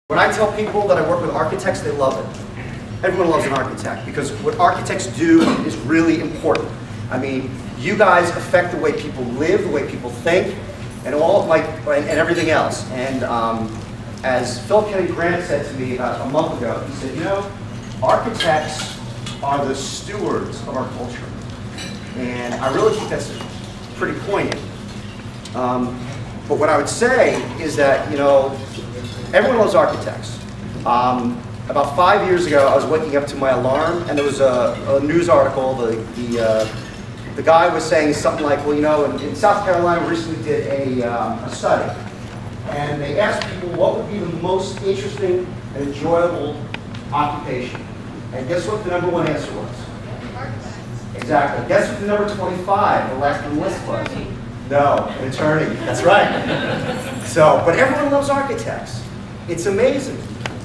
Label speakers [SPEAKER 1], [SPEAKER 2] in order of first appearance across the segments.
[SPEAKER 1] When I tell people that I work with architects, they love it. Everyone loves an architect because what architects do is really important. I mean, you guys affect the way people live, the way people think, and and everything else. And as Phil Kenny Grant said to me about a month ago, he said, you know, architects are the stewards of our culture. And I really think that's pretty poignant. But what I would say is that, you know, everyone loves architects. About 5 years ago, I was waking up to my alarm, and there was a news article. The guy was saying something like, well, you know, in South Carolina, we recently did a study, and they asked people what would be the most interesting and enjoyable occupation. And guess what the number one answer was? Exactly. Guess what the number 25, the last on the list was? No, an attorney. That's right. So, but everyone loves architects. It's amazing.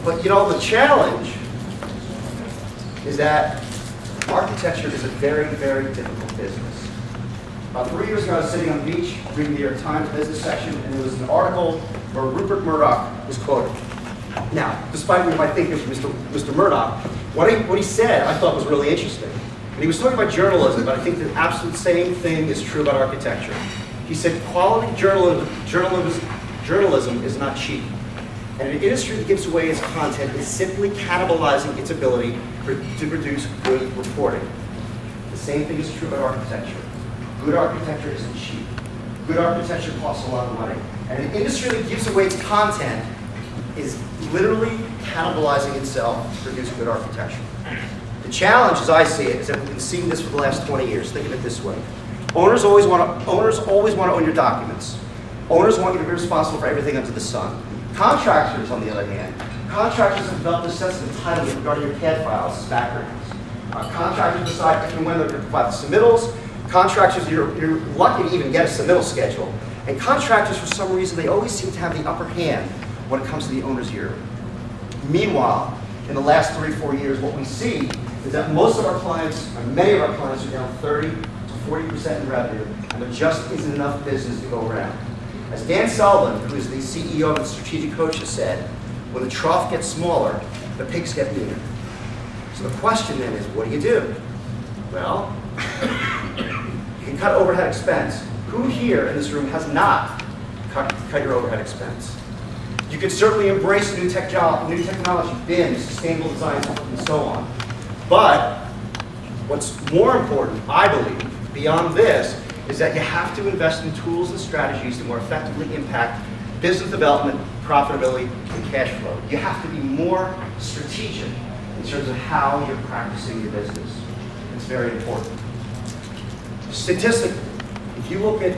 [SPEAKER 1] But you know, the challenge is that architecture is a very, very difficult business. About 3 years ago, I was sitting on the beach reading the New York Times business section, and there was an article where Rupert Murdoch was quoted. Now, despite what you might think of Mr. Murdoch, what he said I thought was really interesting. And he was talking about journalism, but I think the absolute same thing is true about architecture. He said quality journalism is not cheap. And an industry that gives away its content is simply cannibalizing its ability to produce good reporting. The same thing is true about architecture. Good architecture isn't cheap. Good architecture costs a lot of money. And an industry that gives away its content is literally cannibalizing itself to produce good architecture. The challenge, as I see it, is that we've been seeing this for the last 20 years. Think of it this way. Owners always want to own your documents. Owners want you to be responsible for everything under the sun. Contractors, on the other hand, contractors have developed a sense of entitlement regarding your CAD files as backgrounds. Contractors decide if and when they're going to provide the submittals. Contractors, you're lucky to even get a submittal schedule. And contractors, for some reason, they always seem to have the upper hand when it comes to the owner's year. Meanwhile, in the last 3 or 4 years, what we see is that most of our clients, or many of our clients, are down 30 to 40% in revenue, and there just isn't enough business to go around. As Dan Sullivan, who is the CEO of the Strategic Coaches, said, when the trough gets smaller, the pigs get meaner. So the question then is, what do? Well, you can cut overhead expense. Who here in this room has not cut your overhead expense? You can certainly embrace new technology, BIM, sustainable design, and so on. But what's more important, I believe, beyond this, is that you have to invest in tools and strategies to more effectively impact business development, profitability, and cash flow. You have to be more strategic in terms of how you're practicing your business. It's very important. Statistically, if you look at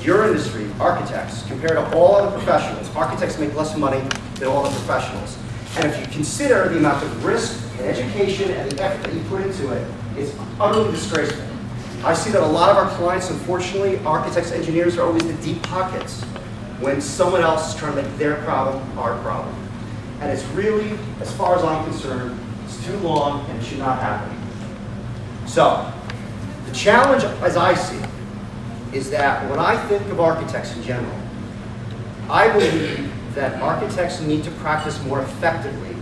[SPEAKER 1] your industry, architects, compared to all other professionals, architects make less money than all other professionals. And if you consider the amount of risk and education and the effort that you put into it, it's utterly disgraceful. I see that a lot of our clients, unfortunately, architects, engineers, are always the deep pockets when someone else is trying to make their problem our problem. And it's really, as far as I'm concerned, it's too long and it should not happen. So, the challenge, as I see it, is that when I think of architects in general, I believe that architects need to practice more effectively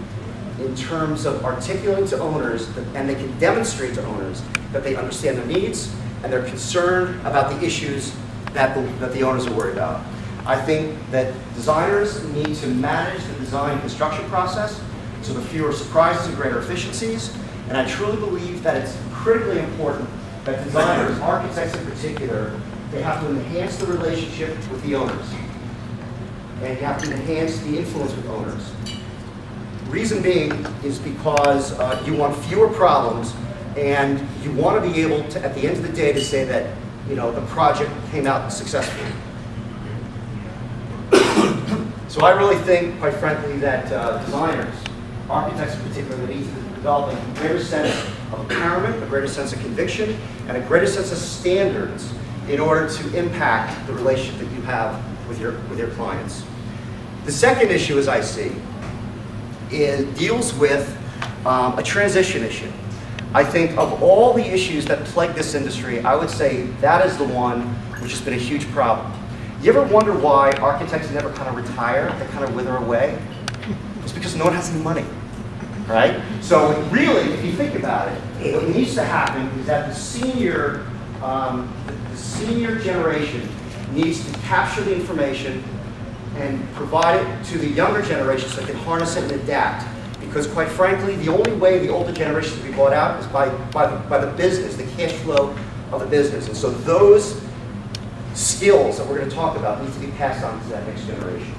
[SPEAKER 1] in terms of articulating to owners, and they can demonstrate to owners that they understand their needs and they're concerned about the issues that the owners are worried about. I think that designers need to manage the design construction process so the fewer surprises and greater efficiencies, and I truly believe that it's critically important that designers, architects in particular, they have to enhance the relationship with the owners, and you have to enhance the influence with owners. Reason being is because you want fewer problems, and you want to be able to, at the end of the day, to say that, you know, the project came out successfully. So I really think, quite frankly, that designers, architects in particular, need to develop a greater sense of empowerment, a greater sense of conviction, and a greater sense of standards in order to impact the relationship that you have with your clients. The second issue, as I see, deals with a transition issue. I think of all the issues that plague this industry, I would say that is the one which has been a huge problem. You ever wonder why architects never kind of retire? They kind of wither away? It's because no one has any money, right? So really, if you think about it, what needs to happen is that the senior generation needs to capture the information and provide it to the younger generation so they can harness it and adapt. Because quite frankly, the only way the older generation can be bought out is by the business, the cash flow of the business. And so those skills that we're going to talk about need to be passed on to that next generation.